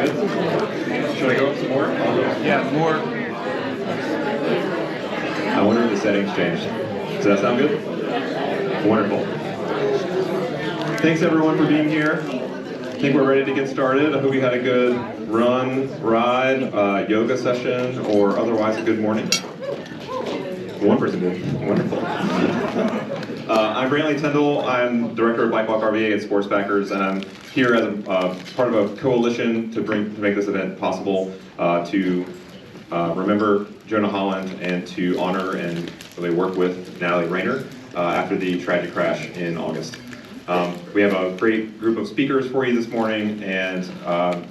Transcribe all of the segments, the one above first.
good? Should I go up some more? Yeah, more. I wonder if the settings changed. Does that sound good? Wonderful. Thanks everyone for being here. I think we're ready to get started. I hope you had a good run, ride, yoga session, or otherwise a good morning. One person did. Wonderful. I'm Brantley Tyndall. I'm director of Walk RVA at Sportsbackers, and I'm here as a part of a coalition to make this event possible to remember Jonah Holland and to honor and really work with Natalie Rainer after the tragic crash in August. We have a great group of speakers for you this morning, and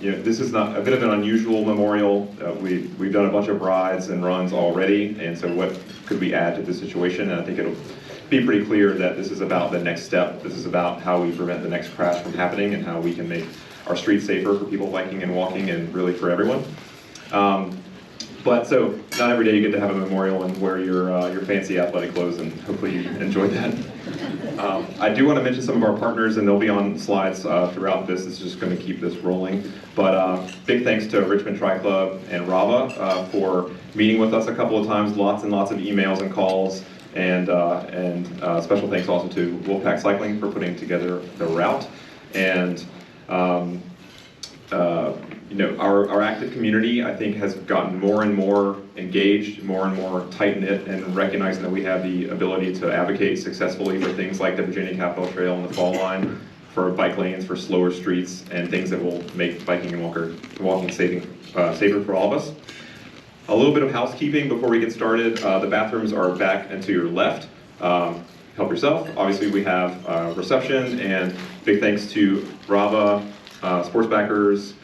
this is not a bit of an unusual memorial. We've done a bunch of rides and runs already, and so what could we add to the situation? And I think it'll be pretty clear that this is about the next step. This is about how we prevent the next crash from happening and how we can make our streets safer for people biking and walking, and really for everyone. But so, not every day you get to have a memorial and wear your fancy athletic clothes, and hopefully you enjoyed that. I do want to mention some of our partners, and they'll be on slides throughout this. It's just going to keep this rolling. But big thanks to Richmond Tri-club and RABA for meeting with us a couple of times, lots and lots of emails and calls, and special thanks also to Wolfpack Cycling for putting together the route. And our active community, I think, has gotten more and more engaged, more and more tight-knit, and recognizing that we have the ability to advocate successfully for things like the Virginia Capitol Trail and the Fall Line, for bike lanes, for slower streets, and things that will make biking and walking safer for all of us. A little bit of housekeeping before we get started. The bathrooms are back and to your left. Help yourself. Obviously, we have reception, and big thanks to RABA, Sportsbackers,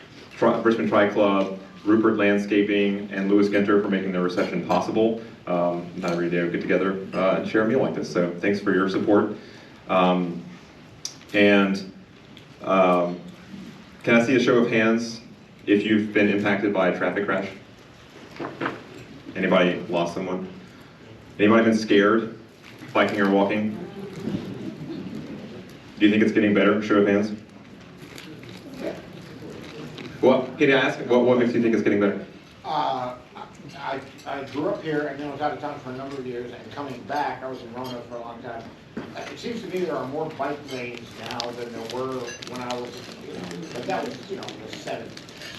Richmond Tri-club, Rupert Landscaping, and Lewis Ginter for making the reception possible. Not every day we get together and share a meal like this, so thanks for your support. Can I see a show of hands if you've been impacted by a traffic crash? Anybody lost someone? Anybody been scared, biking or walking? Do you think it's getting better? Show of hands. What, can I ask, what makes you think it's getting better? I grew up here and then was out of town for a number of years, and coming back, I was in Roanoke for a long time. It seems to me there are more bike lanes now than there were when I was, but that was, the 70s,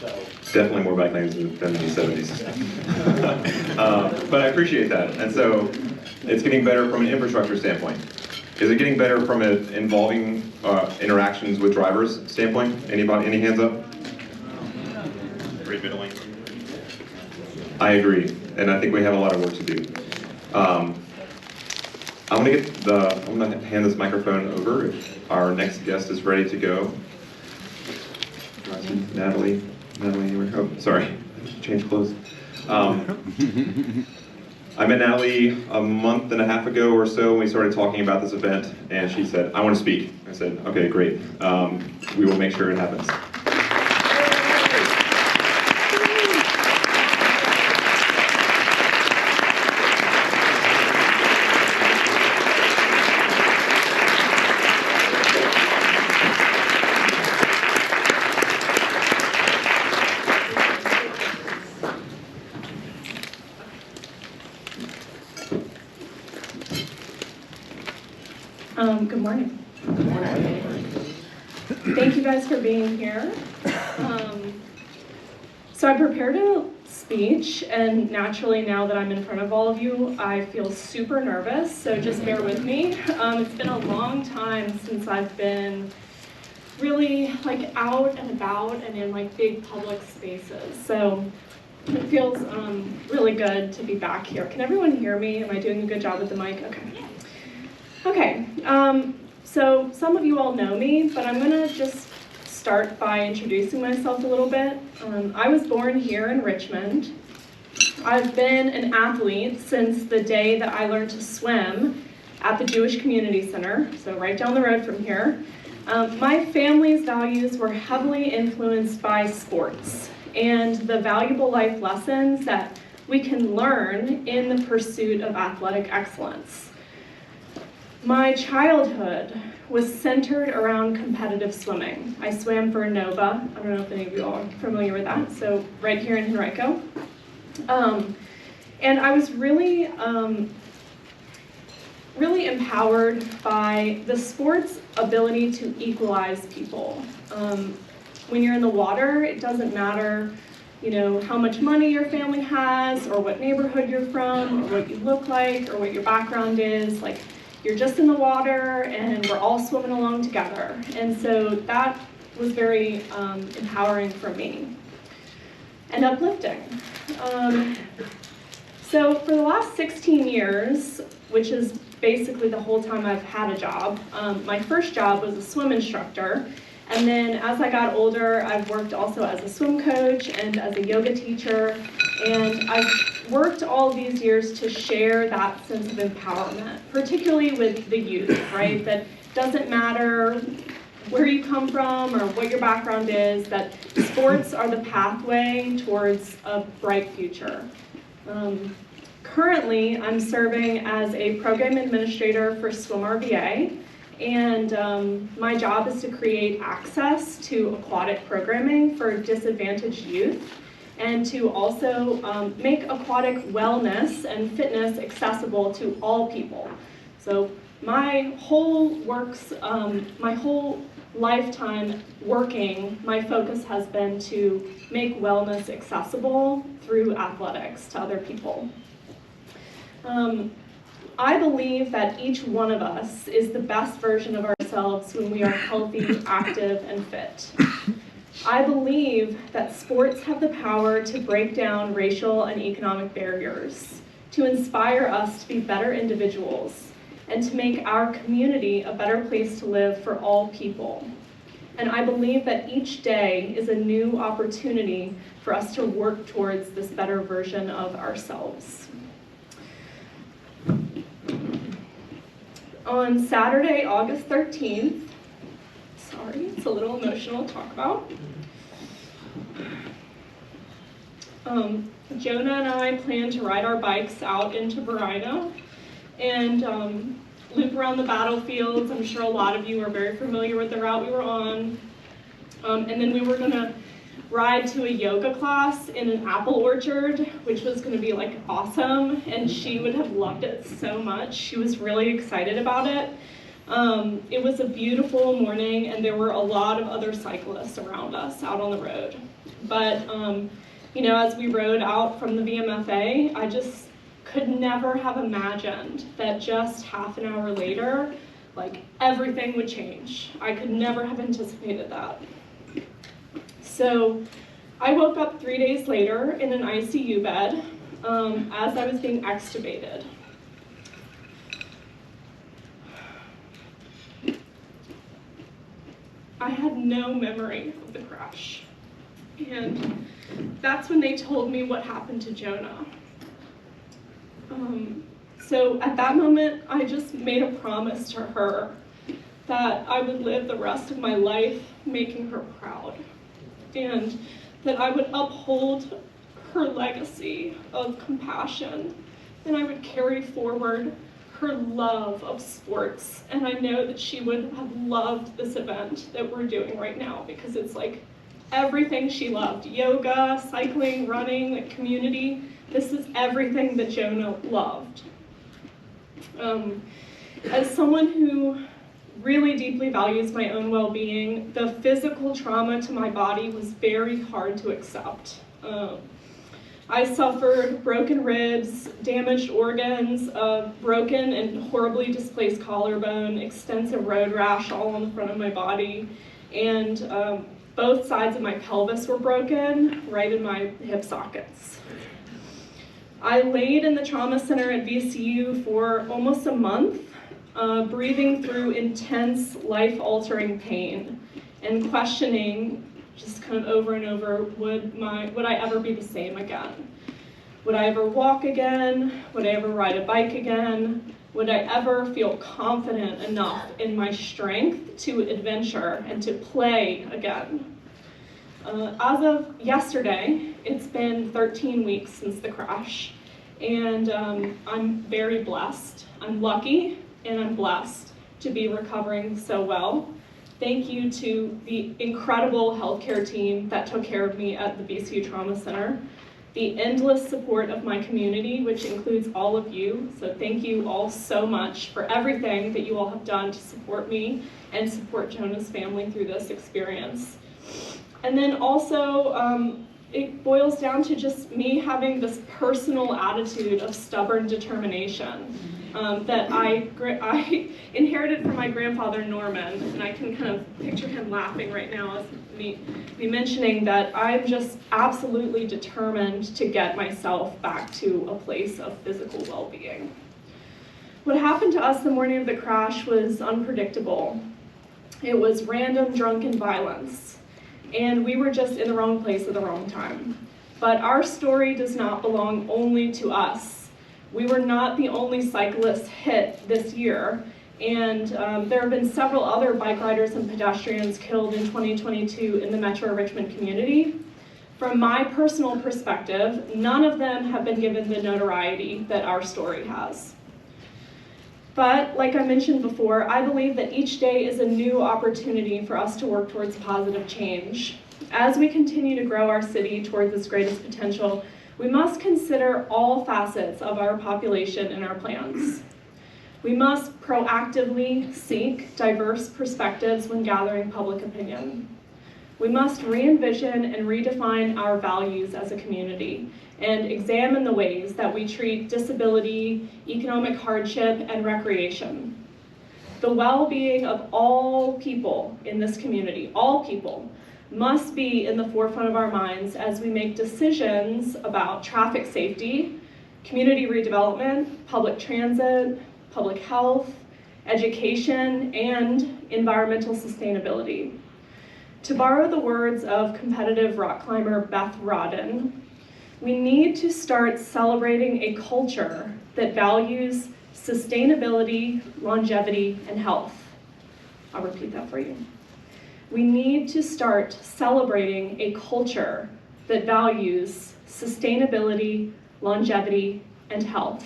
so. Definitely more bike lanes than the 70s. But I appreciate that, and so it's getting better from an infrastructure standpoint. Is it getting better from an involving interactions with drivers standpoint? Anybody, any hands up? I agree, and I think we have a lot of work to do. I'm gonna hand this microphone over if our next guest is ready to go. Natalie, oh, sorry, change clothes. I met Natalie a month and a half ago or so when we started talking about this event, and she said, "I want to speak." I said, "Okay, great. We will make sure it happens." Good morning. Good morning. Thank you guys for being here. So I prepared a speech, and naturally now that I'm in front of all of you, I feel super nervous, so just bear with me. It's been a long time since I've been really out and about and in big public spaces, so it feels really good to be back here. Can everyone hear me? Am I doing a good job with the mic? Okay, so some of you all know me, but I'm gonna just start by introducing myself a little bit. I was born here in Richmond. I've been an athlete since the day that I learned to swim at the Jewish Community Center, so right down the road from here. My family's values were heavily influenced by sports and the valuable life lessons that we can learn in the pursuit of athletic excellence. My childhood was centered around competitive swimming. I swam for NOVA. I don't know if any of you all are familiar with that, so right here in Henrico. And I was really, really empowered by the sport's ability to equalize people. When you're in the water, it doesn't matter, you know, how much money your family has, or what neighborhood you're from, or what you look like, or what your background is. Like, you're just in the water, and we're all swimming along together. And so that was very empowering for me, and uplifting. So for the last 16 years, which is basically the whole time I've had a job, my first job was a swim instructor. And then as I got older, I've worked also as a swim coach and as a yoga teacher. And I've worked all these years to share that sense of empowerment, particularly with the youth, right? That doesn't matter where you come from or what your background is, that sports are the pathway towards a bright future. Currently, I'm serving as a program administrator for Swim RVA. And my job is to create access to aquatic programming for disadvantaged youth, and to also make aquatic wellness and fitness accessible to all people. So my whole lifetime working, my focus has been to make wellness accessible through athletics to other people. I believe that each one of us is the best version of ourselves when we are healthy, active, and fit. I believe that sports have the power to break down racial and economic barriers, to inspire us to be better individuals, and to make our community a better place to live for all people. And I believe that each day is a new opportunity for us to work towards this better version of ourselves. On Saturday, August 13th, sorry, it's a little emotional to talk about. Jonah and I plan to ride our bikes out into Verina and loop around the battlefields. I'm sure a lot of you are very familiar with the route we were on. And then we were gonna ride to a yoga class in an apple orchard, which was going to be like awesome, and she would have loved it so much. She was really excited about it. It was a beautiful morning, and there were a lot of other cyclists around us out on the road. But you know, as we rode out from the VMFA, I just could never have imagined that just half an hour later, like, everything would change. I could never have anticipated that. So I woke up 3 days later in an ICU bed as I was being extubated. I had no memory of the crash. And that's when they told me what happened to Jonah. So at that moment, I just made a promise to her that I would live the rest of my life making her proud, and that I would uphold her legacy of compassion, and I would carry forward her love of sports. And I know that she would have loved this event that we're doing right now, because it's like everything she loved: yoga, cycling, running, the community. This is everything that Jonah loved. As someone who really deeply values my own well-being, the physical trauma to my body was very hard to accept. I suffered broken ribs, damaged organs, broken and horribly displaced collarbone, extensive road rash all on the front of my body, and both sides of my pelvis were broken, right in my hip sockets. I laid in the trauma center at VCU for almost a month, breathing through intense, life-altering pain and questioning, just kind of over and over, would I ever be the same again? Would I ever walk again? Would I ever ride a bike again? Would I ever feel confident enough in my strength to adventure and to play again? As of yesterday, it's been 13 weeks since the crash, and I'm very blessed. I'm lucky and I'm blessed to be recovering so well. Thank you to the incredible healthcare team that took care of me at the BCU Trauma Center, the endless support of my community, which includes all of you. So thank you all so much for everything that you all have done to support me and support Jonah's family through this experience. And then also, it boils down to just me having this personal attitude of stubborn determination that I inherited from my grandfather, Norman, and I can kind of picture him laughing right now as me mentioning that I'm just absolutely determined to get myself back to a place of physical well-being. What happened to us the morning of the crash was unpredictable. It was random drunken violence, and we were just in the wrong place at the wrong time. But our story does not belong only to us. We were not the only cyclists hit this year, and there have been several other bike riders and pedestrians killed in 2022 in the Metro Richmond community. From my personal perspective, none of them have been given the notoriety that our story has. But like I mentioned before, I believe that each day is a new opportunity for us to work towards positive change. As we continue to grow our city towards its greatest potential, we must consider all facets of our population in our plans. We must proactively seek diverse perspectives when gathering public opinion. We must re-envision and redefine our values as a community and examine the ways that we treat disability, economic hardship, and recreation. The well-being of all people in this community, all people, must be in the forefront of our minds as we make decisions about traffic safety, community redevelopment, public transit, public health, education, and environmental sustainability. To borrow the words of competitive rock climber Beth Rodden, we need to start celebrating a culture that values sustainability, longevity, and health. I'll repeat that for you. We need to start celebrating a culture that values sustainability, longevity, and health.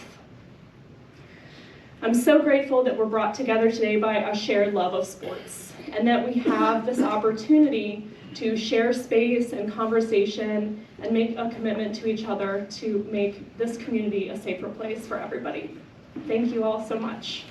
I'm so grateful that we're brought together today by a shared love of sports, and that we have this opportunity to share space and conversation and make a commitment to each other to make this community a safer place for everybody. Thank you all so much.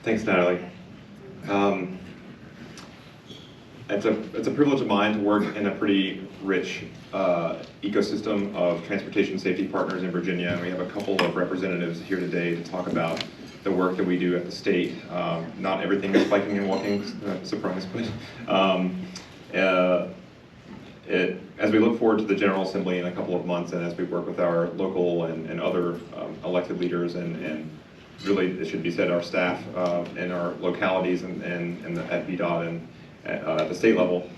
Thanks, Natalie. It's a privilege of mine to work in a pretty rich ecosystem of transportation safety partners in Virginia, and we have a couple of representatives here today to talk about the work that we do at the state. Not everything is biking and walking, surprise, but as we look forward to the General Assembly in a couple of months, and as we work with our local and other elected leaders and really, it should be said, our staff in our localities and at VDOT and at the state level,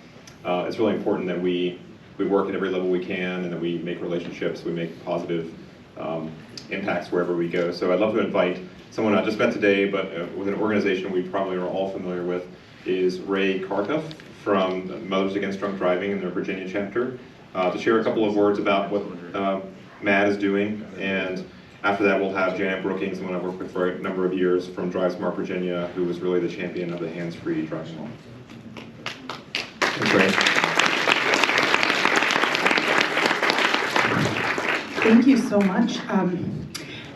it's really important that we work at every level we can and that we make relationships, we make positive impacts wherever we go. So I'd love to invite someone I just met today, but with an organization we probably are all familiar with, is Ray CARKHUFF from Mothers Against Drunk Driving in their Virginia chapter, to share a couple of words about what MAD is doing. And after that, we'll have Janet Brooking, someone I've worked with for a number of years from Drive Smart Virginia, who was really the champion of the hands-free driving law. Thanks, Ray. Thank you so much.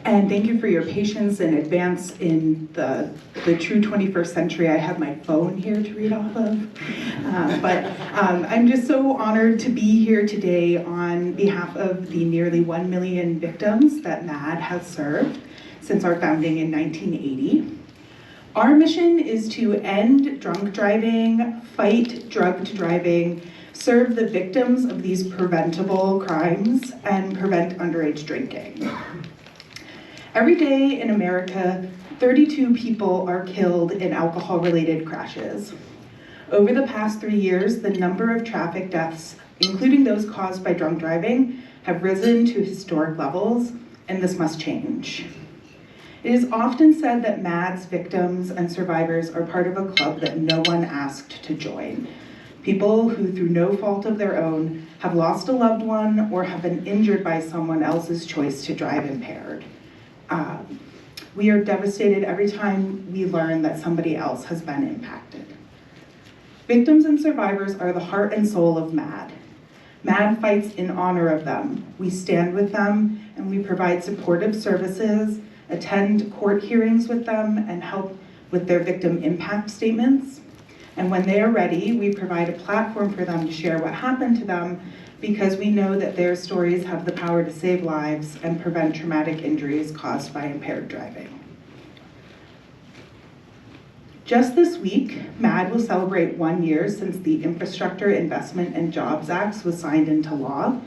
And thank you for your patience in advance in the true 21st century. I have my phone here to read off of. But I'm just so honored to be here today on behalf of the nearly 1 million victims that MAD has served since our founding in 1980. Our mission is to end drunk driving, fight drug driving, serve the victims of these preventable crimes, and prevent underage drinking. Every day in America, 32 people are killed in alcohol-related crashes. Over the past 3 years, the number of traffic deaths, including those caused by drunk driving, have risen to historic levels, and this must change. It is often said that MADS victims and survivors are part of a club that no one asked to join. People who, through no fault of their own, have lost a loved one or have been injured by someone else's choice to drive impaired. We are devastated every time we learn that somebody else has been impacted. Victims and survivors are the heart and soul of MAD. MAD fights in honor of them. We stand with them and we provide supportive services, attend court hearings with them, and help with their victim impact statements. And when they are ready, we provide a platform for them to share what happened to them, because we know that their stories have the power to save lives and prevent traumatic injuries caused by impaired driving. Just this week, MAD will celebrate 1 year since the Infrastructure Investment and Jobs Act was signed into law.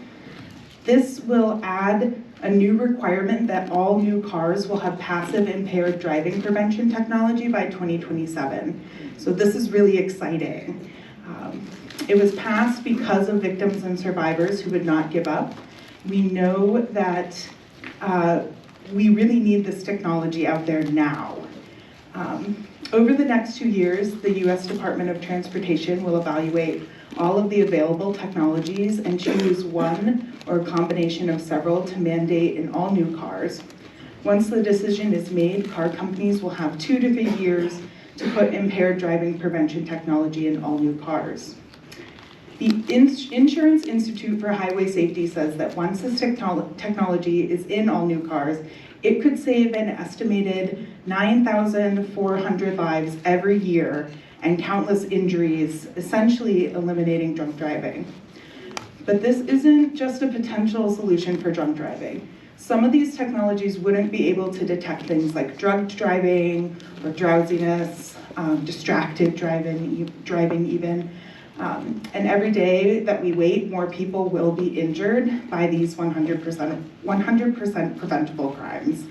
This will add a new requirement that all new cars will have passive impaired driving prevention technology by 2027. So this is really exciting. It was passed because of victims and survivors who would not give up. We know that we really need this technology out there now. Over the next 2 years, the U.S. Department of Transportation will evaluate all of the available technologies and choose one or a combination of several to mandate in all new cars. Once the decision is made, car companies will have 2 to 3 years to put impaired driving prevention technology in all new cars. The Insurance Institute for Highway Safety says that once this technology is in all new cars, it could save an estimated 9,400 lives every year and countless injuries, essentially eliminating drunk driving. But this isn't just a potential solution for drunk driving. Some of these technologies wouldn't be able to detect things like drugged driving or drowsiness, distracted driving even. And every day that we wait, more people will be injured by these 100% preventable crimes.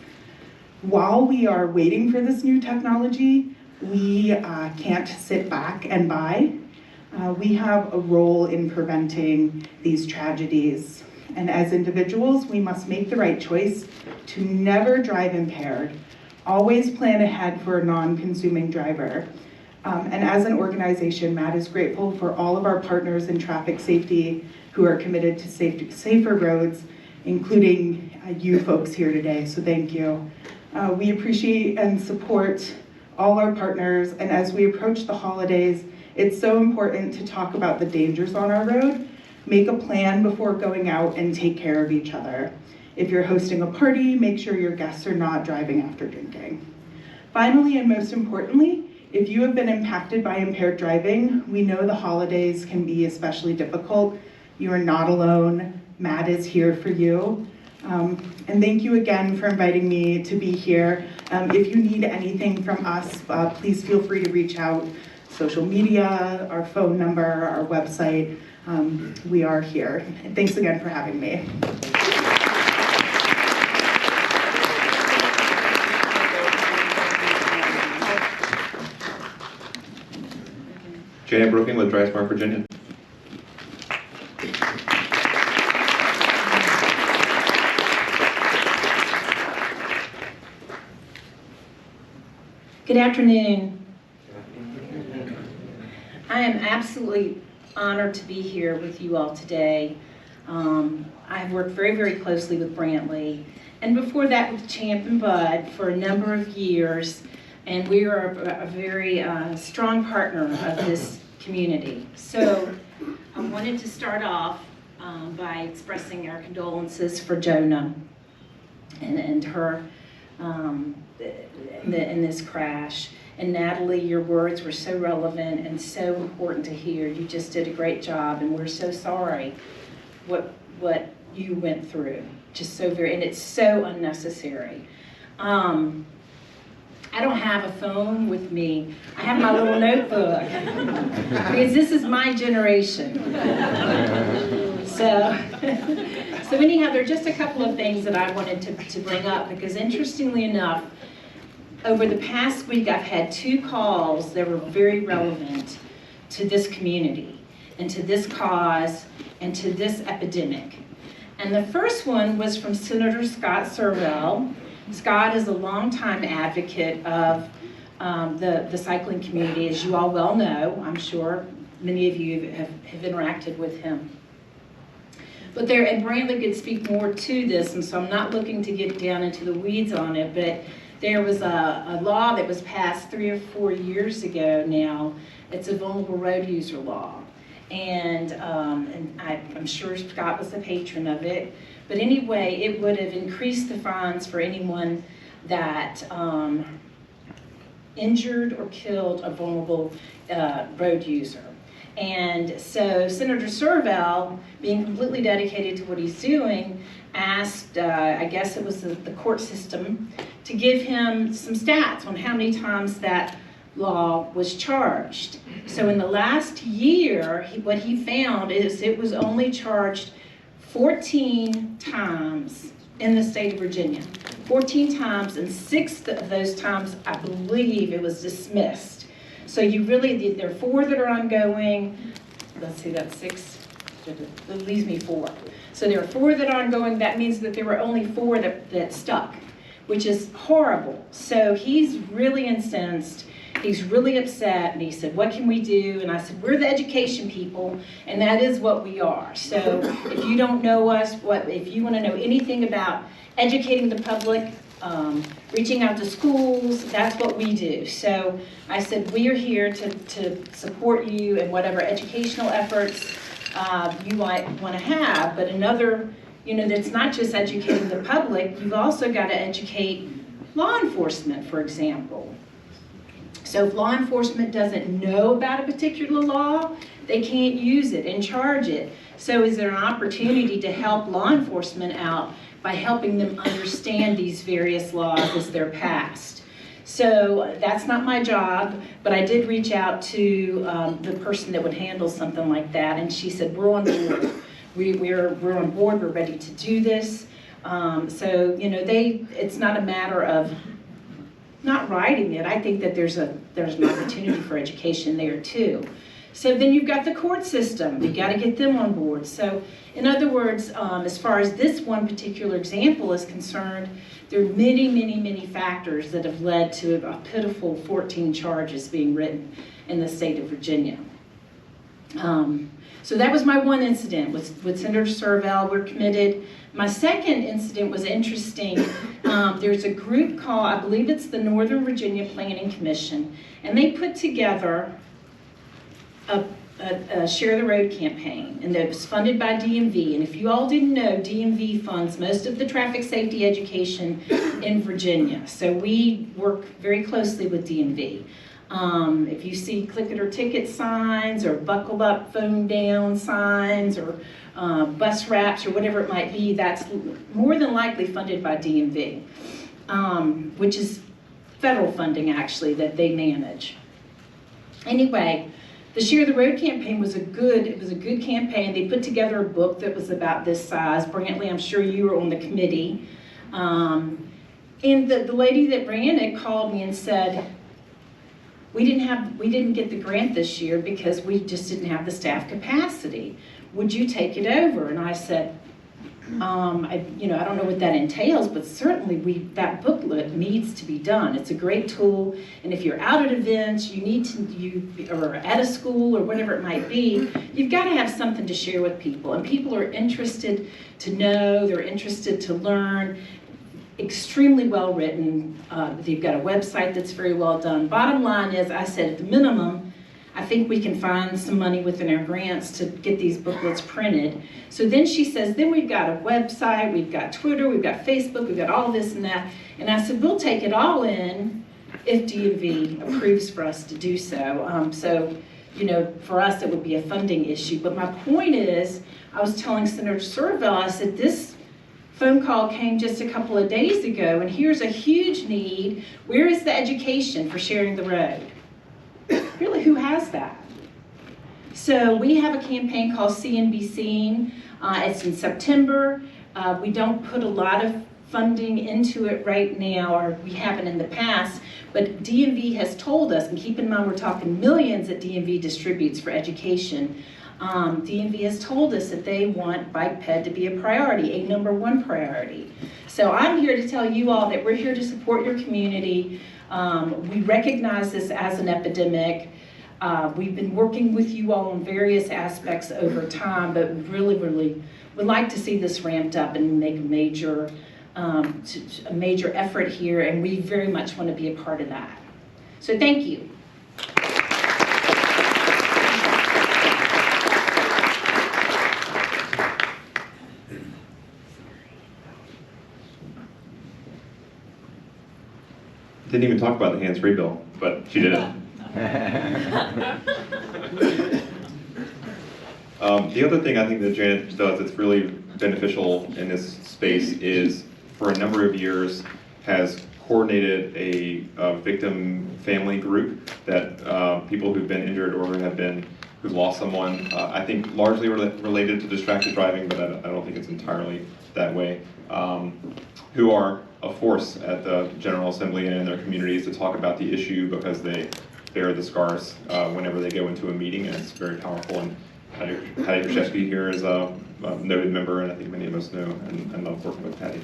While we are waiting for this new technology, we can't sit back and buy. We have a role in preventing these tragedies. And as individuals, we must make the right choice to never drive impaired. Always plan ahead for a non-consuming driver. And as an organization, MAD is grateful for all of our partners in traffic safety who are committed to safer roads, including you folks here today, so thank you. We appreciate and support all our partners, and as we approach the holidays, it's so important to talk about the dangers on our road, make a plan before going out, and take care of each other. If you're hosting a party, make sure your guests are not driving after drinking. Finally, and most importantly, if you have been impacted by impaired driving, we know the holidays can be especially difficult. You are not alone. MAD is here for you. And thank you again for inviting me to be here. If you need anything from us, please feel free to reach out. Social media, our phone number, our website, we are here. And thanks again for having me. Jay Brooking with DriveSmart Virginia. Good afternoon. I am absolutely honored to be here with you all today. I've worked very, very closely with Brantley, and before that with Champ and Bud for a number of years, and we are a very strong partner of this community. So I wanted to start off by expressing our condolences for Jonah and her in this crash. And Natalie, your words were so relevant and so important to hear. You just did a great job, and we're so sorry what you went through. Just so very, and it's so unnecessary. I don't have a phone with me. I have my little notebook because this is my generation. So anyhow, there are just a couple of things that I wanted to bring up, because interestingly enough, over the past week, I've had 2 calls that were very relevant to this community and to this cause and to this epidemic. And the first one was from Senator Scott Servell. Scott is a longtime advocate of the cycling community, as you all well know. I'm sure many of you have interacted with him. But there, and Brantley could speak more to this, and so I'm not looking to get down into the weeds on it, but there was a law that was passed 3 or 4 years ago now. It's a vulnerable road user law. And I'm sure Scott was a patron of it. But anyway, it would have increased the fines for anyone that injured or killed a vulnerable road user. And so Senator Servell, being completely dedicated to what he's doing, asked, I guess it was the court system, to give him some stats on how many times that law was charged. So in the last year, what he found is it was only charged 14 times in the state of Virginia. 14 times, and 6 of those times, I believe it was dismissed. So you really, there are 4 that are ongoing. Let's see, that's 6, that leaves me 4. So there are 4 that are ongoing. That means that there were only 4 that stuck, which is horrible. So he's really incensed. He's really upset, and he said, what can we do? And I said, we're the education people, and that is what we are. So if you don't know us, if you want to know anything about educating the public, reaching out to schools, that's what we do. So I said, we are here to support you in whatever educational efforts you might want to have. But another, that's not just educating the public, you've also got to educate law enforcement, for example. So if law enforcement doesn't know about a particular law, they can't use it and charge it. So is there an opportunity to help law enforcement out by helping them understand these various laws as they're passed? So that's not my job, but I did reach out to the person that would handle something like that, and she said, we're on board. We're on board, we're ready to do this. So, it's not a matter of not writing it. I think that there's an opportunity for education there too. So then you've got the court system. You've got to get them on board. So in other words, as far as this one particular example is concerned, there are many, many, many factors that have led to a pitiful 14 charges being written in the state of Virginia. So that was my one incident with Senator Servell. We're committed. My second incident was interesting. There's a group called, I believe it's the Northern Virginia Planning Commission, and they put together a Share the Road campaign, and it was funded by DMV. And if you all didn't know, DMV funds most of the traffic safety education in Virginia. So we work very closely with DMV. If you see click it or ticket signs, or buckle up, phone down signs, or bus wraps, or whatever it might be, that's more than likely funded by DMV, which is federal funding actually that they manage. Anyway, the Share the Road campaign was a good campaign. They put together a book that was about this size. Brantley, I'm sure you were on the committee. And the lady that ran it called me and said, we didn't get the grant this year because we just didn't have the staff capacity. Would you take it over? And I said, I don't know what that entails, but certainly that booklet needs to be done. It's a great tool, and if you're out at events, or at a school or whatever it might be, you've got to have something to share with people, and people are interested to know, they're interested to learn. Extremely well written. They've got a website that's very well done. Bottom line is, I said at the minimum, I think we can find some money within our grants to get these booklets printed. So then she says, then we've got a website, we've got Twitter, we've got Facebook, we've got all this and that. And I said, we'll take it all in if DMV approves for us to do so. For us, it would be a funding issue. But my point is, I was telling Senator Servell, I said, this phone call came just a couple of days ago, and here's a huge need. Where is the education for sharing the road? Really, who has that? So we have a campaign called See and Be Seen. It's in September. We don't put a lot of funding into it right now, or we haven't in the past, but DMV has told us, and keep in mind we're talking millions that DMV distributes for education. DMV has told us that they want bike ped to be a priority, a #1 priority. So I'm here to tell you all that we're here to support your community. We recognize this as an epidemic. We've been working with you all on various aspects over time, but we really would like to see this ramped up and make a major effort here, and we very much want to be a part of that. So thank you. Didn't even talk about the hands-free bill, but she did it. The other thing I think that Janet does that's really beneficial in this space is, for a number of years, has coordinated a victim family group that people who've been injured or who've lost someone, I think largely related to distracted driving, but I don't think it's entirely that way, who are a force at the General Assembly and in their communities to talk about the issue, because they bear the scars whenever they go into a meeting, and it's very powerful. And Patty Krzyzewski here is a noted member, and I think many of us know and love working with Patty.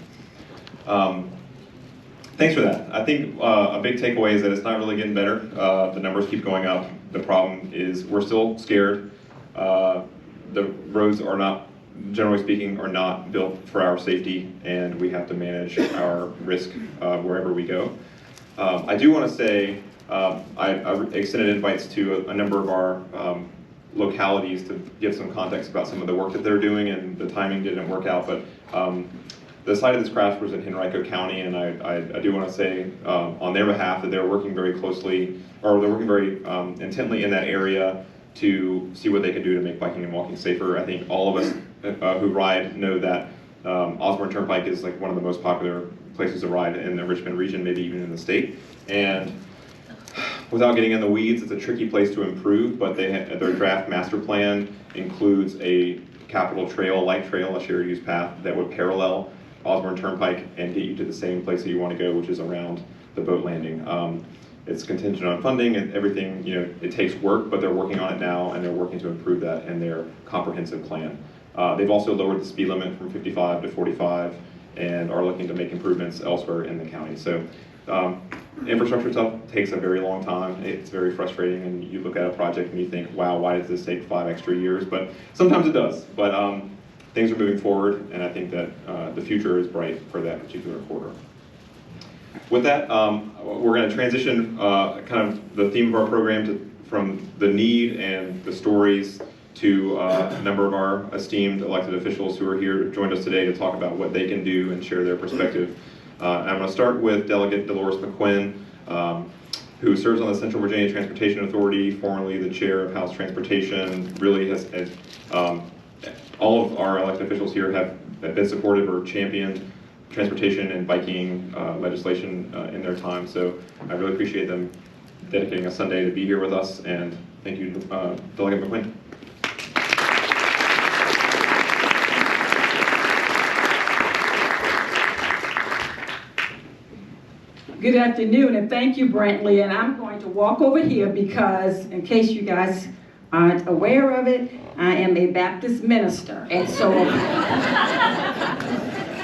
Thanks for that. I think a big takeaway is that it's not really getting better. The numbers keep going up. The problem is we're still scared. The roads are not, generally speaking, are not built for our safety, and we have to manage our risk wherever we go. I do want to say I extended invites to a number of our localities to give some context about some of the work that they're doing, and the timing didn't work out, but the site of this crash was in Henrico County, and I do want to say on their behalf that they're working very closely, or they're working very intently in that area to see what they can do to make biking and walking safer. I think all of us who ride know that Osborne Turnpike is like one of the most popular places to ride in the Richmond region, maybe even in the state. And without getting in the weeds, it's a tricky place to improve, but their draft master plan includes a capital trail, light trail, a shared use path that would parallel Osborne Turnpike and get you to the same place that you want to go, which is around the boat landing. It's contingent on funding and everything, it takes work, but they're working on it now, and they're working to improve that in their comprehensive plan. They've also lowered the speed limit from 55 to 45 and are looking to make improvements elsewhere in the county. So infrastructure stuff takes a very long time. It's very frustrating, and you look at a project and you think, wow, why does this take 5 extra years? But sometimes it does. But things are moving forward, and I think that the future is bright for that particular corridor. With that, we're going to transition kind of the theme of our program from the need and the stories to a number of our esteemed elected officials who are here, joined us today to talk about what they can do and share their perspective. I'm going to start with Delegate DELORES McQuinn, who serves on the Central Virginia Transportation Authority, formerly the chair of House Transportation. Really has all of our elected officials here have been supportive or championed transportation and biking legislation in their time. So I really appreciate them dedicating a Sunday to be here with us, and thank you, Delegate McQuinn. Good afternoon, and thank you, Brantley. And I'm going to walk over here because, in case you guys aren't aware of it, I am a Baptist minister. And so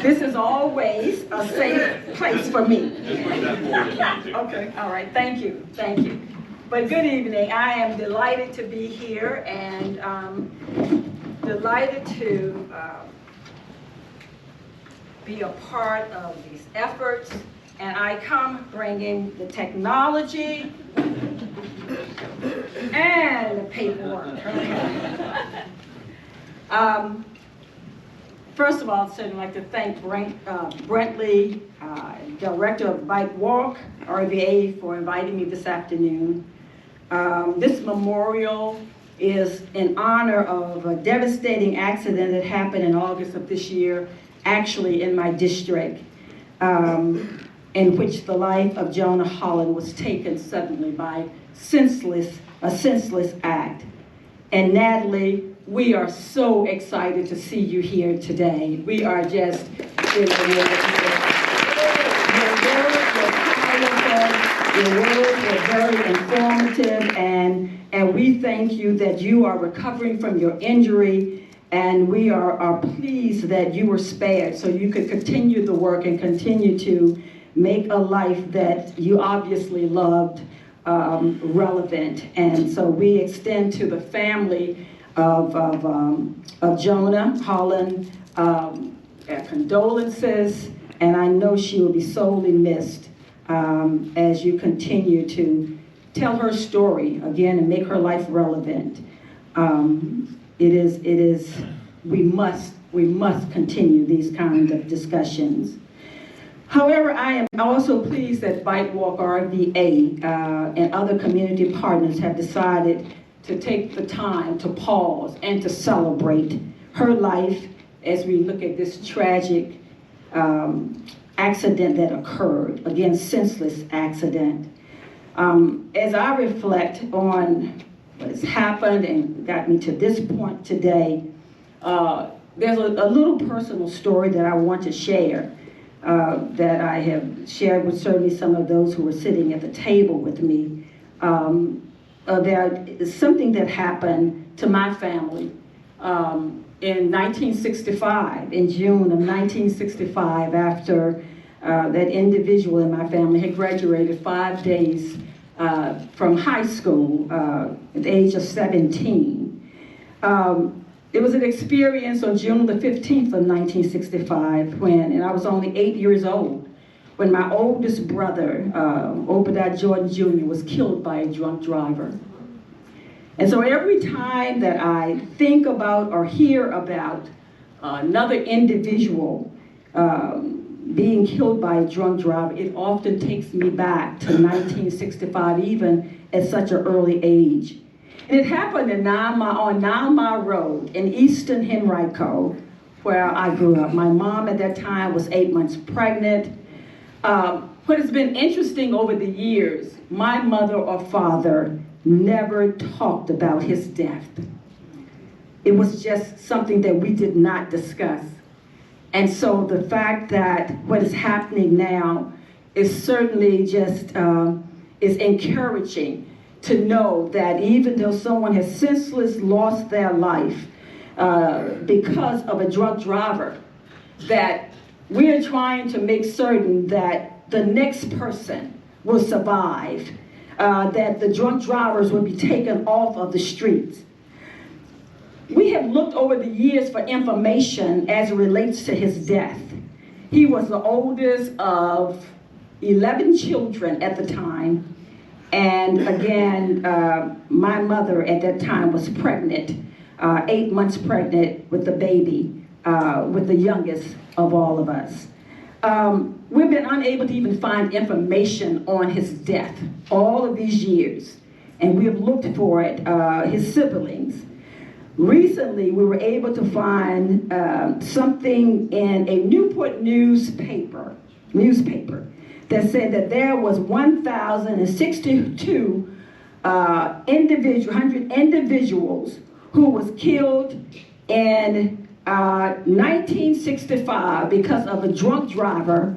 this is always a safe place for me. Okay, all right, thank you, thank you. But good evening. I am delighted to be here, and delighted to be a part of these efforts. And I come bringing the technology and the paperwork. First of all, I'd certainly like to thank Brantley, Director of Walk RVA, for inviting me this afternoon. This memorial is in honor of a devastating accident that happened in August of this year, actually in my district. In which the life of Jonah Holland was taken suddenly by a senseless act. And Natalie, we are so excited to see you here today. We are just, you're powerful, Your words were very informative, and we thank you that you are recovering from your injury, and we are pleased that you were spared so you could continue the work and continue to make a life that you obviously loved relevant. And so we extend to the family of Jonah Holland condolences, and I know she will be sorely missed as you continue to tell her story again and make her life relevant. We must continue these kinds of discussions. However, I am also pleased that Bike Walk RVA and other community partners have decided to take the time to pause and to celebrate her life as we look at this tragic accident that occurred, again, senseless accident. As I reflect on what has happened and got me to this point today, there's a little personal story that I want to share that I have shared with certainly some of those who were sitting at the table with me. There is something that happened to my family in 1965, in June of 1965, after that individual in my family had graduated 5 days from high school at the age of 17. It was an experience on June the 15th of 1965 and I was only 8 years old, when my oldest brother, Obadiah Jordan Jr., was killed by a drunk driver. And so every time that I think about or hear about another individual being killed by a drunk driver, it often takes me back to 1965, even at such an early age. And it happened on 9 Mile Road in eastern Henrico, where I grew up. My mom at that time was 8 months pregnant. What has been interesting over the years, my mother or father never talked about his death. It was just something that we did not discuss. And so the fact that what is happening now is certainly just is encouraging to know that even though someone has senselessly lost their life because of a drunk driver, that we are trying to make certain that the next person will survive, that the drunk drivers will be taken off of the streets. We have looked over the years for information as it relates to his death. He was the oldest of 11 children at the time. And again, my mother at that time was pregnant, 8 months pregnant with the baby, with the youngest of all of us. We've been unable to even find information on his death all of these years, and we have looked for it, his siblings. Recently, we were able to find something in a Newport newspaper that said that there was 1,062 individuals who was killed in 1965 because of a drunk driver.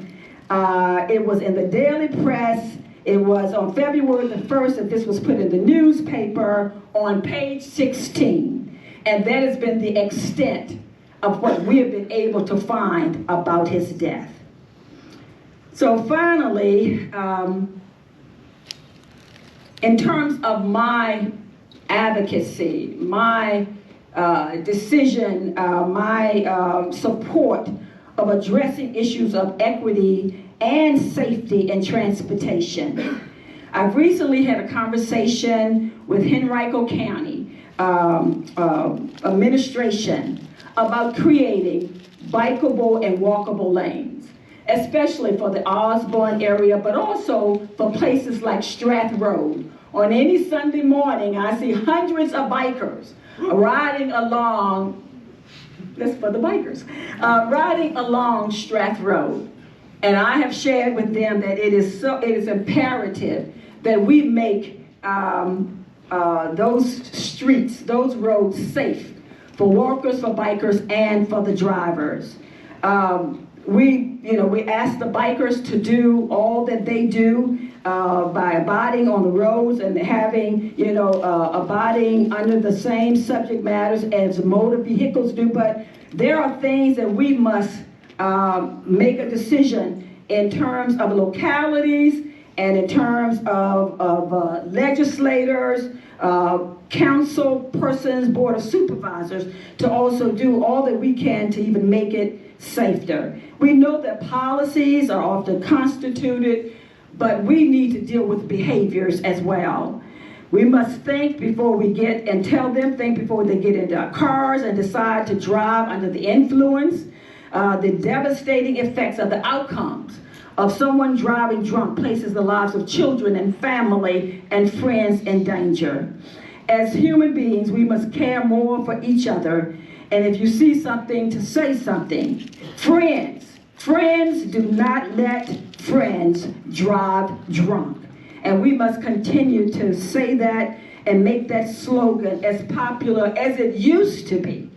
It was in the daily press. It was on February the 1st that this was put in the newspaper on page 16. And that has been the extent of what we have been able to find about his death. So finally, in terms of my advocacy, my decision, my support of addressing issues of equity and safety in transportation, I've recently had a conversation with Henrico County administration about creating bikeable and walkable lanes, especially for the Osborne area, but also for places like Strath Road. On any Sunday morning, I see hundreds of bikers riding along, that's for the bikers, riding along Strath Road. And I have shared with them that it is imperative that we make those streets, those roads safe for walkers, for bikers, and for the drivers. We ask the bikers to do all that they do by abiding on the roads and having, abiding under the same subject matters as motor vehicles do, but there are things that we must make a decision in terms of localities and in terms of legislators, council persons, board of supervisors, to also do all that we can to even make it safer. We know that policies are often constituted, but we need to deal with behaviors as well. We must think before we get, and tell them, think before they get into our cars and decide to drive under the influence. The devastating effects of the outcomes of someone driving drunk places the lives of children and family and friends in danger. As human beings, we must care more for each other, and if you see something, to say something. Friends do not let friends drive drunk. And we must continue to say that and make that slogan as popular as it used to be.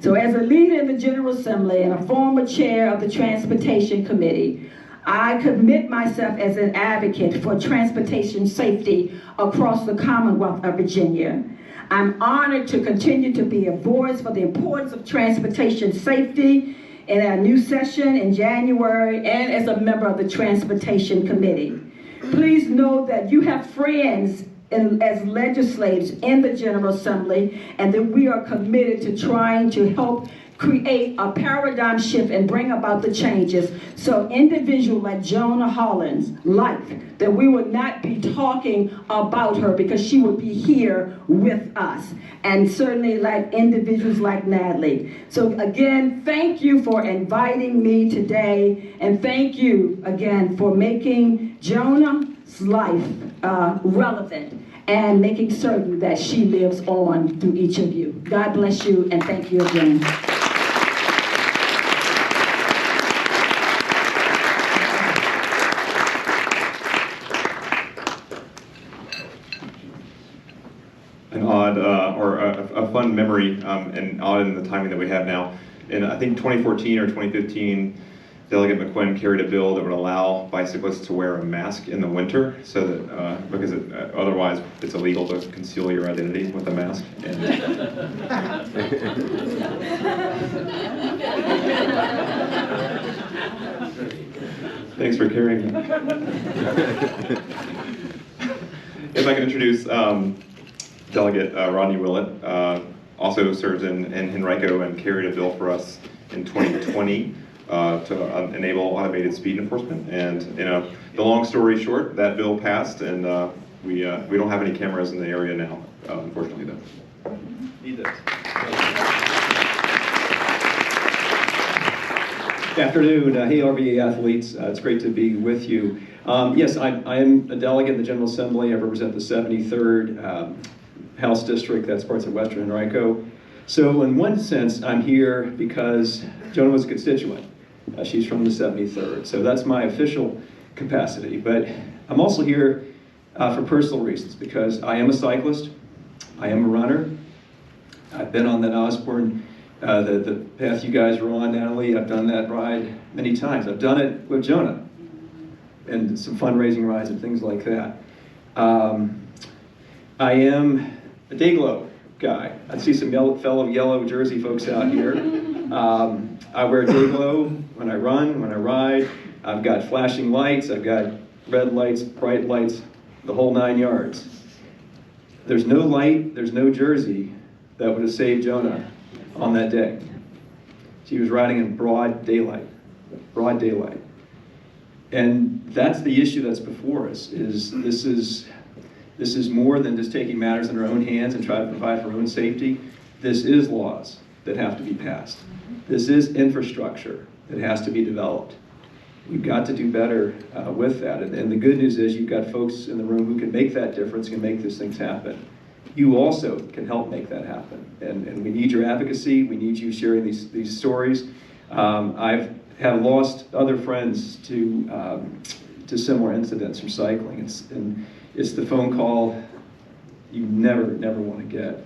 So as a leader in the General Assembly and a former chair of the Transportation Committee, I commit myself as an advocate for transportation safety across the Commonwealth of Virginia. I'm honored to continue to be a voice for the importance of transportation safety in our new session in January and as a member of the Transportation Committee. Please know that you have friends as legislators in the General Assembly, and that we are committed to trying to help create a paradigm shift and bring about the changes so individuals like Jonah Holland's life, that we would not be talking about her because she would be here with us, and certainly like individuals like Natalie. So again, thank you for inviting me today, and thank you again for making Jonah's life relevant and making certain that she lives on through each of you. God bless you, and thank you again. An odd or a fun memory, and odd in the timing that we have now. In I think 2014 or 2015, Delegate McQuinn carried a bill that would allow bicyclists to wear a mask in the winter, so that because otherwise it's illegal to conceal your identity with a mask. And thanks for carrying that. If I can introduce Delegate Rodney WILLET, also serves in HENRICO and carried a bill for us in 2020 to enable automated speed enforcement. And the long story short, that bill passed, and we don't have any cameras in the area now, unfortunately, though. Need this. Good afternoon. Hey, RVA athletes. It's great to be with you. Yes, I am a delegate in the General Assembly. I represent the 73rd House District. That's parts of Western Henrico. So in one sense, I'm here because Jonah was a constituent. She's from the 73rd. So that's my official capacity. But I'm also here for personal reasons, because I am a cyclist. I am a runner. I've been on that Osborne, the path you guys were on, Natalie. I've done that ride many times. I've done it with Jonah and some fundraising rides and things like that. I am a Dayglow guy. I see some fellow yellow jersey folks out here. I wear Dayglow when I run, when I ride. I've got flashing lights. I've got red lights, bright lights, the whole 9 yards. There's no light, there's no jersey that would have saved Jonah on that day. She was riding in broad daylight, broad daylight. And that's the issue that's before us, is this is more than just taking matters in our own hands and trying to provide for our own safety. This is laws that have to be passed. This is infrastructure that has to be developed. We've got to do better with that. And the good news is you've got folks in the room who can make that difference, can make these things happen. You also can help make that happen. And we need your advocacy. We need you sharing these stories. I've lost other friends to similar incidents from cycling. It's the phone call you never want to get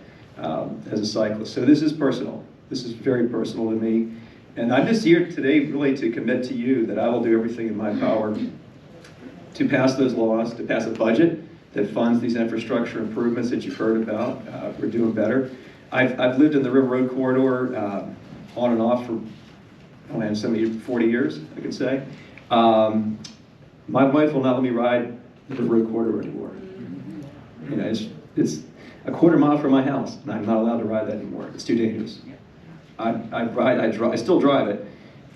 as a cyclist. So this is personal. This is very personal to me. And I'm just here today really to commit to you that I will do everything in my power to pass those laws, to pass a budget that funds these infrastructure improvements that you've heard about. We're doing better. I've lived in the River Road corridor on and off for, I don't know, 40 years, I could say. My wife will not let me ride the River Road corridor anymore. You know, it's a quarter mile from my house, and I'm not allowed to ride that anymore. It's too dangerous. I still drive it,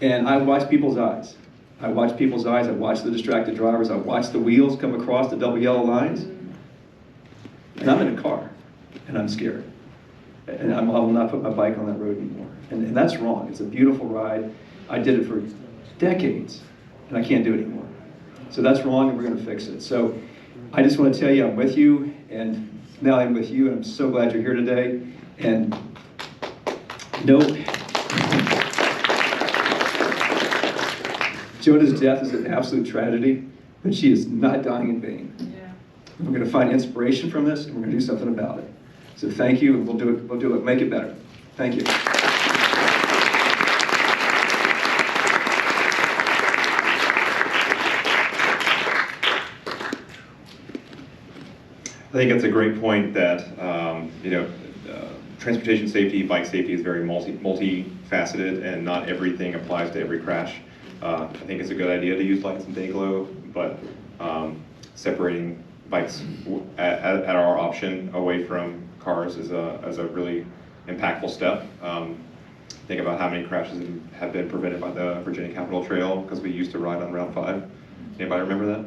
and I watch people's eyes. I watch people's eyes, I watch the distracted drivers, I watch the wheels come across the double yellow lines, and I'm in a car, and I'm scared. And I will not put my bike on that road anymore. And that's wrong. It's a beautiful ride. I did it for decades, and I can't do it anymore. So that's wrong, and we're going to fix it. So I just want to tell you I'm with you, and now I'm with you, and I'm so glad you're here today. And no, Jonah's death is an absolute tragedy, but she is not dying in vain. Yeah. We're going to find inspiration from this, and we're going to do something about it. So thank you, and we'll do it, make it better. Thank you. I think it's a great point that transportation safety, bike safety is very multifaceted, and not everything applies to every crash. I think it's a good idea to use lights and day glow, but separating bikes at our option away from cars is a really impactful step. Think about how many crashes have been prevented by the Virginia Capitol Trail because we used to ride on Route 5. Anybody remember that?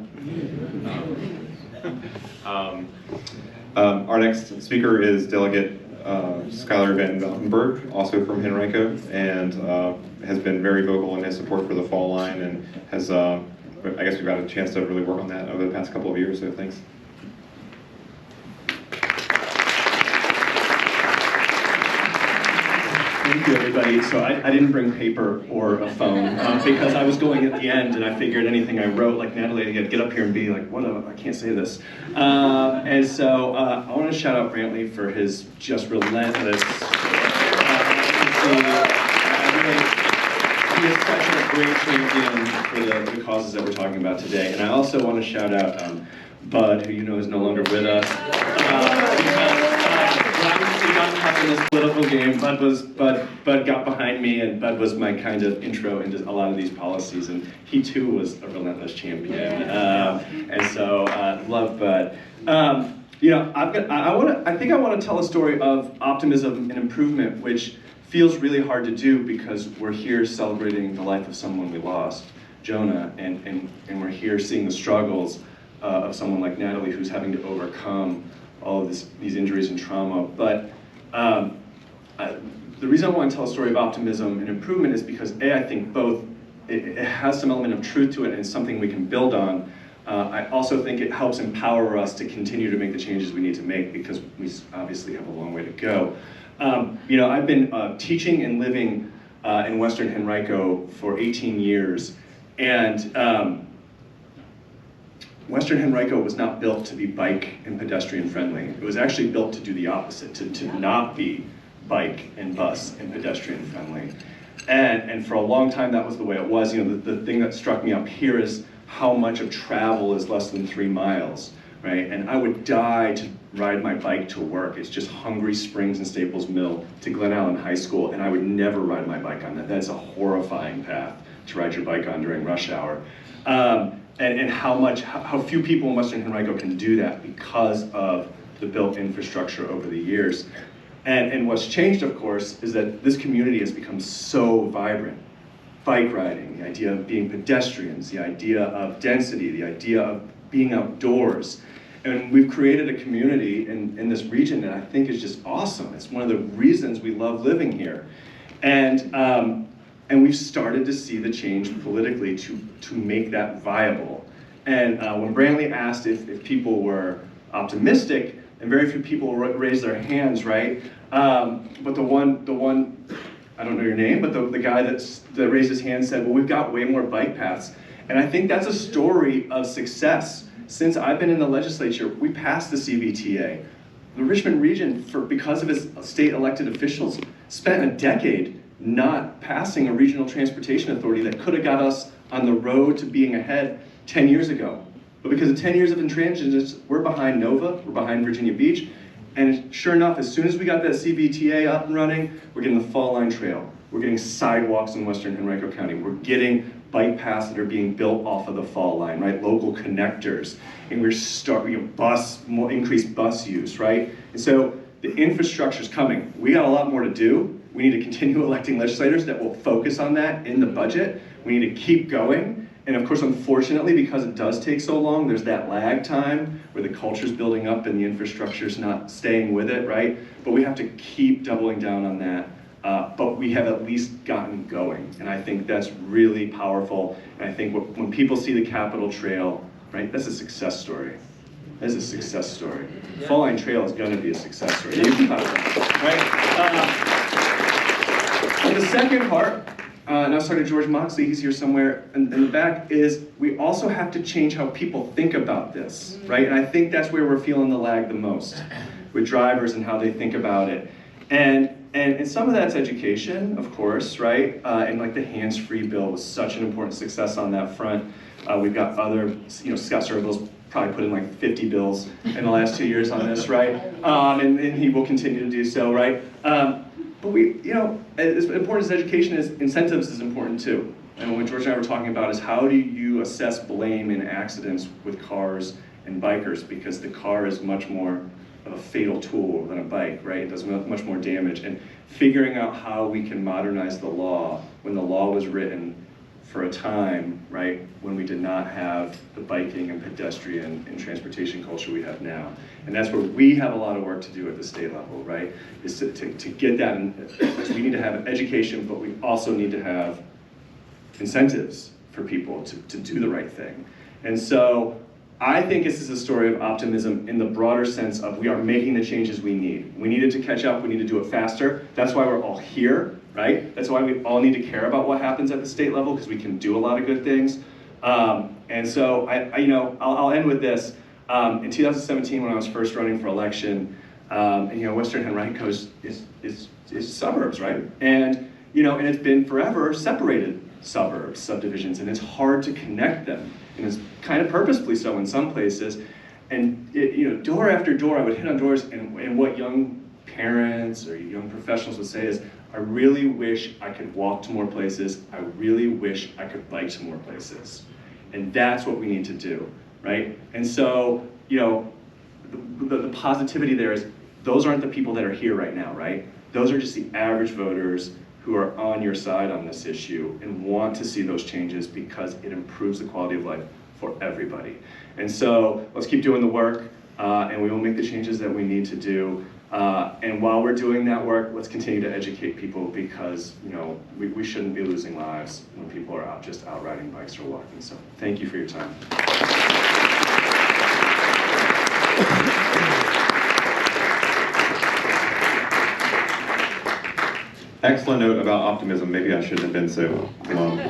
Our next speaker is Delegate SCHULER VANVALKENBURG, also from HENRICO, and has been very vocal in his support for the fall line, and has, I guess we've got a chance to really work on that over the past couple of years, so thanks. Thank you, everybody. So I didn't bring paper or a phone because I was going at the end, and I figured anything I wrote, like Natalie, I'd get up here and be like, what? I can't say this. And so I want to shout out Brantley for his just relentless. He is such a great champion for the causes that we're talking about today. And I also want to shout out Bud, who you know is no longer with us. In this political game, Bud got behind me, and Bud was my kind of intro into a lot of these policies, and he too was a relentless champion. And so love Bud. You know, I think I want to tell a story of optimism and improvement, which feels really hard to do because we're here celebrating the life of someone we lost, Jonah, and we're here seeing the struggles of someone like Natalie, who's having to overcome all of these injuries and trauma. But the reason I want to tell a story of optimism and improvement is because I think both, it has some element of truth to it and it's something we can build on. I also think it helps empower us to continue to make the changes we need to make because we obviously have a long way to go. You know, I've been teaching and living in Western Henrico for 18 years, and Western Henrico was not built to be bike and pedestrian friendly. It was actually built to do the opposite, to not be bike and bus and pedestrian friendly. And for a long time that was the way it was. You know, the thing that struck me up here is how much of travel is less than 3 miles, right? And I would die to ride my bike to work. It's just Hungry Springs and Staples Mill to Glen Allen High School, and I would never ride my bike on that. That's a horrifying path to ride your bike on during rush hour. And how few people in Western Henrico can do that because of the built infrastructure over the years. And what's changed, of course, is that this community has become so vibrant. Bike riding, the idea of being pedestrians, the idea of density, the idea of being outdoors. And we've created a community in this region that I think is just awesome. It's one of the reasons we love living here. And we've started to see the change politically to make that viable. And when Brantley asked if people were optimistic, and very few people raised their hands, right? But the one, I don't know your name, but the guy that raised his hand said, well, we've got way more bike paths. And I think that's a story of success. Since I've been in the legislature, we passed the CVTA. The Richmond region, because of its state elected officials, spent a decade not passing a regional transportation authority that could have got us on the road to being ahead 10 years ago. But because of 10 years of intransigence, we're behind Nova, we're behind Virginia Beach, and sure enough, as soon as we got that CBTA up and running, we're getting the Fall Line Trail, we're getting sidewalks in western Henrico County, we're getting bike paths that are being built off of the fall line, right? Local connectors, and we're starting increased bus use, right? And so the infrastructure's coming. We got a lot more to do. We need to continue electing legislators that will focus on that in the budget. We need to keep going. And of course, unfortunately, because it does take so long, there's that lag time where the culture's building up and the infrastructure's not staying with it, right? But we have to keep doubling down on that. But we have at least gotten going. And I think that's really powerful. And I think when people see the Capitol Trail, right, that's a success story. That's a success story. Yeah. Fall Line Trail is gonna be a success story. Right? The second part, and I was talking to George Moxley, he's here somewhere in the back, is we also have to change how people think about this, right? And I think that's where we're feeling the lag the most, with drivers and how they think about it. And some of that's education, of course, right? And like the hands-free bill was such an important success on that front. We've got other, Scott Serville's probably put in like 50 bills in the last 2 years on this, right? And he will continue to do so, right? But we, as important as education is, incentives is important too. And what George and I were talking about is how do you assess blame in accidents with cars and bikers? Because the car is much more of a fatal tool than a bike, right? It does much more damage. And figuring out how we can modernize the law when the law was written for a time, right, when we did not have the biking and pedestrian and transportation culture we have now. And that's where we have a lot of work to do at the state level, right, is to get that, because we need to have education, but we also need to have incentives for people to do the right thing. And so I think this is a story of optimism in the broader sense of we are making the changes we need. We needed to catch up, we need to do it faster. That's why we're all here, right? That's why we all need to care about what happens at the state level, because we can do a lot of good things. And so I'll end with this. In 2017, when I was first running for election, Western Henrico is suburbs, right? And and it's been forever separated suburbs, subdivisions, and it's hard to connect them. And it's kind of purposefully so in some places. And door after door, I would hit on doors, and what young parents or young professionals would say is, I really wish I could walk to more places. I really wish I could bike to more places. And that's what we need to do, right? And so, the positivity there is, those aren't the people that are here right now, right? Those are just the average voters who are on your side on this issue and want to see those changes because it improves the quality of life for everybody. And so let's keep doing the work, and we will make the changes that we need to do. And while we're doing that work, let's continue to educate people, because we shouldn't be losing lives when people are just out riding bikes or walking. So thank you for your time. Excellent note about optimism. Maybe I shouldn't have been so long.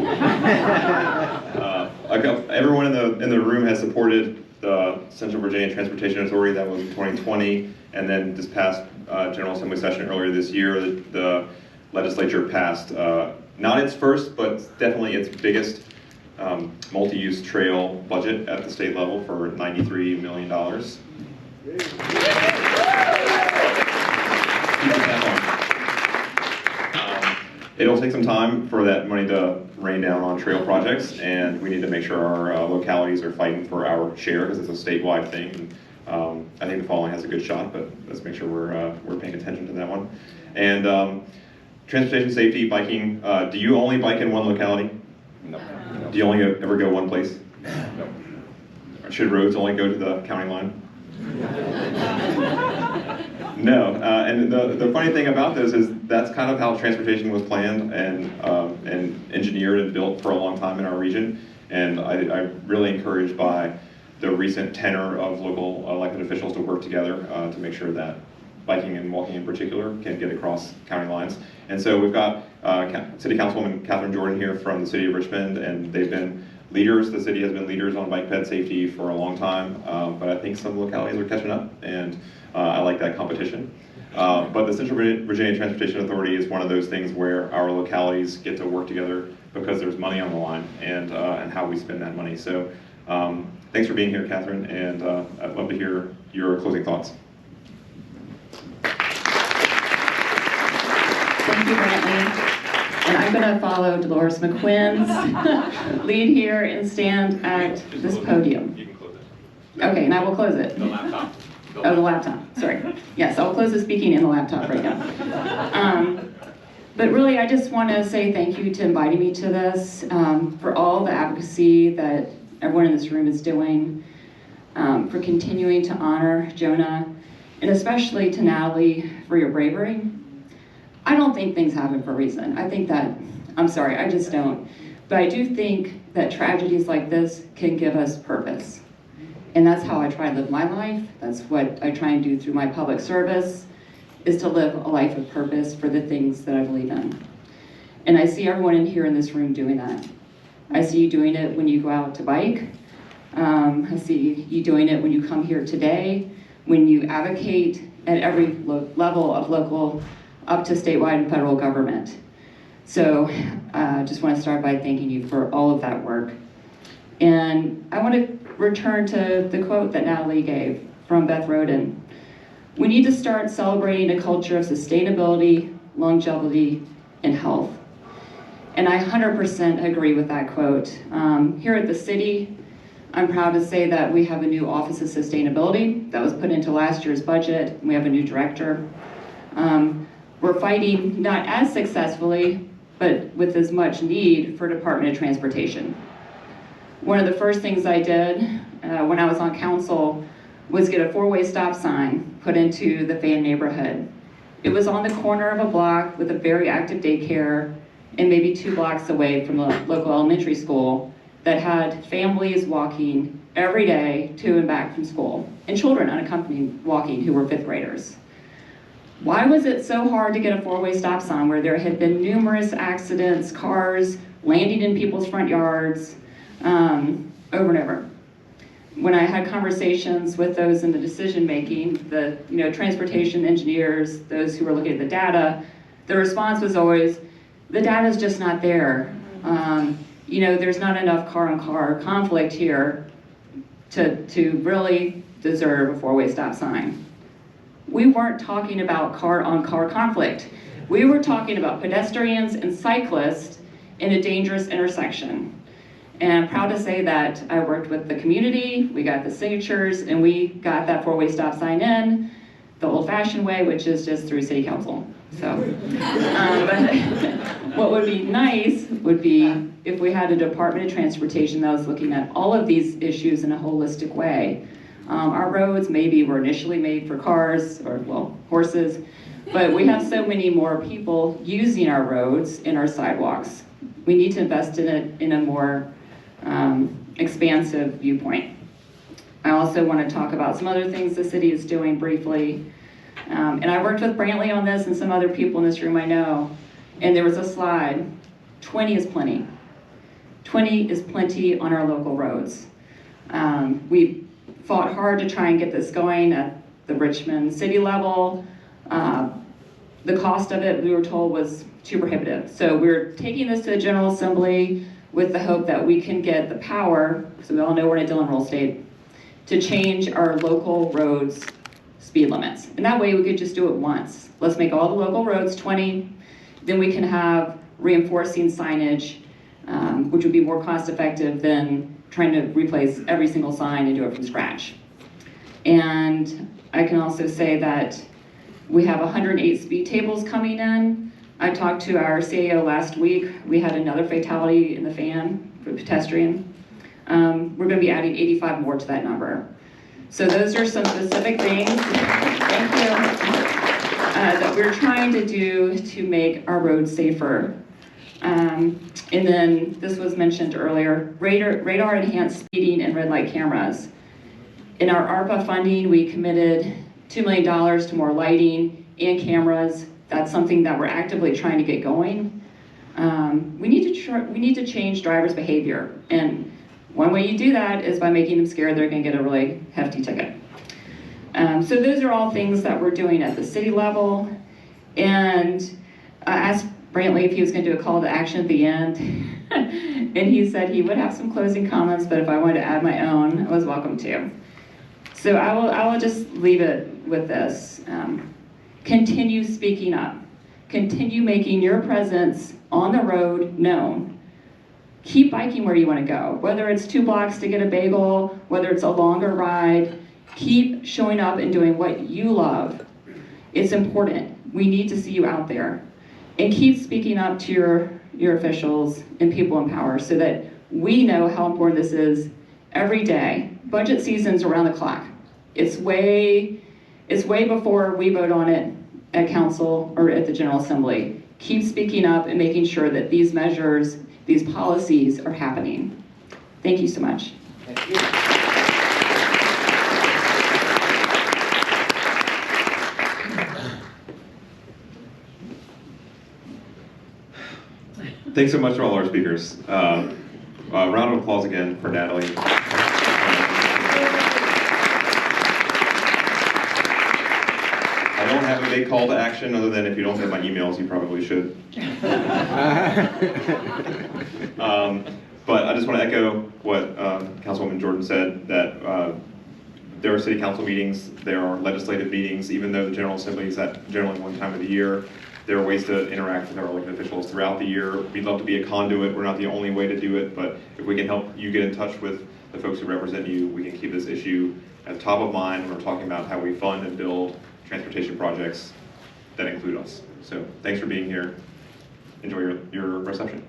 Everyone in the room has supported the Central Virginia Transportation Authority. That was in 2020, and then this past General Assembly session earlier this year, the legislature passed not its first, but definitely its biggest multi-use trail budget at the state level for $93 million. It'll take some time for that money to rain down on trail projects, and we need to make sure our localities are fighting for our share, because it's a statewide thing. And, I think the Fall Line has a good shot, but let's make sure we're paying attention to that one. And transportation safety, biking. Do you only bike in one locality? No. Do you only ever go one place? No. Should roads only go to the county line? No, and the funny thing about this is that's kind of how transportation was planned and engineered and built for a long time in our region. And I'm really encouraged by the recent tenor of local elected officials to work together to make sure that biking and walking in particular can get across county lines. And so we've got City Councilwoman Catherine Jordan here from the City of Richmond, and they've been leaders. The city has been leaders on bike ped safety for a long time, but I think some localities are catching up, and I like that competition. But the Central Virginia Transportation Authority is one of those things where our localities get to work together because there's money on the line, and how we spend that money. So Thanks for being here, Catherine, and I'd love to hear your closing thoughts. Thank you, Brantley. And I'm going to follow Dolores McQuinn's lead here and stand at this podium. You can close it. Okay, and I will close it. The laptop. Oh, the laptop, sorry. Yes, I'll close the speaking in the laptop right now. But really, I just want to say thank you to inviting me to this, for all the advocacy that everyone in this room is doing, for continuing to honor Jonah, and especially to Natalie for your bravery. I don't think things happen for a reason. I think that, I'm sorry, I just don't. But I do think that tragedies like this can give us purpose. And that's how I try to live my life. That's what I try and do through my public service, is to live a life of purpose for the things that I believe in. And I see everyone in here in this room doing that. I see you doing it when you go out to bike. I see you doing it when you come here today, when you advocate at every level of local up to statewide and federal government. So I just want to start by thanking you for all of that work. And I want to return to the quote that Natalie gave from Beth Roden. We need to start celebrating a culture of sustainability, longevity, and health. And I 100% agree with that quote. Here at the city, I'm proud to say that we have a new Office of Sustainability that was put into last year's budget. We have a new director. We're fighting not as successfully, but with as much need for Department of Transportation. One of the first things I did when I was on council was get a four-way stop sign put into the Fan neighborhood. It was on the corner of a block with a very active daycare and maybe 2 blocks away from the local elementary school that had families walking every day to and back from school, and children unaccompanied walking who were 5th graders. Why was it so hard to get a four-way stop sign where there had been numerous accidents, cars landing in people's front yards, over and over? When I had conversations with those in the decision-making, the transportation engineers, those who were looking at the data, the response was always, the data's just not there. There's not enough car-on-car conflict here to really deserve a four-way stop sign. We weren't talking about car-on-car conflict. We were talking about pedestrians and cyclists in a dangerous intersection. And I'm proud to say that I worked with the community, we got the signatures, and we got that four-way stop sign in the old-fashioned way, which is just through city council. So, but what would be nice would be if we had a Department of Transportation that was looking at all of these issues in a holistic way. Our roads maybe were initially made for cars, or well, horses, but we have so many more people using our roads and our sidewalks. We need to invest in it in a more expansive viewpoint. I also want to talk about some other things the city is doing briefly. And I worked with Brantley on this and some other people in this room I know. And there was a slide, 20 is plenty. 20 is plenty on our local roads. We fought hard to try and get this going at the Richmond city level. The cost of it, we were told, was too prohibitive. So we're taking this to the General Assembly with the hope that we can get the power, so we all know we're in a Dillon Roll state, to change our local roads speed limits. And that way we could just do it once. Let's make all the local roads 20, then we can have reinforcing signage, which would be more cost effective than trying to replace every single sign and do it from scratch. And I can also say that we have 108 speed tables coming in. I talked to our CAO last week. We had another fatality in the Fan for pedestrian. We're going to be adding 85 more to that number. So those are some specific things, thank you, that we're trying to do to make our roads safer. And then this was mentioned earlier, radar enhanced speeding and red light cameras. In our ARPA funding, we committed $2 million to more lighting and cameras. That's something that we're actively trying to get going. We need to change drivers' behavior, and one way you do that is by making them scared they're going to get a really hefty ticket. So those are all things that we're doing at the city level. And I asked Brantley if he was going to do a call to action at the end. and he said he would have some closing comments, but if I wanted to add my own, I was welcome to. So I will just leave it with this. Continue speaking up. Continue making your presence on the road known. Keep biking where you want to go, whether it's 2 blocks to get a bagel, whether it's a longer ride. Keep showing up and doing what you love. It's important. We need to see you out there. And keep speaking up to your officials and people in power so that we know how important this is every day. Budget season's around the clock. It's way before we vote on it at council or at the General Assembly. Keep speaking up and making sure that these measures, these policies are happening. Thank you so much. Thank you. Thanks so much to all our speakers. Round of applause again for Natalie. I don't have a big call to action other than if you don't get my emails, you probably should. But I just want to echo what Councilwoman Jordan said, that there are city council meetings, there are legislative meetings, even though the General Assembly is at generally one time of the year. There are ways to interact with our elected officials throughout the year. We'd love to be a conduit. We're not the only way to do it, but if we can help you get in touch with the folks who represent you, we can keep this issue at the top of mind when we're talking about how we fund and build transportation projects that include us. So thanks for being here. Enjoy your reception.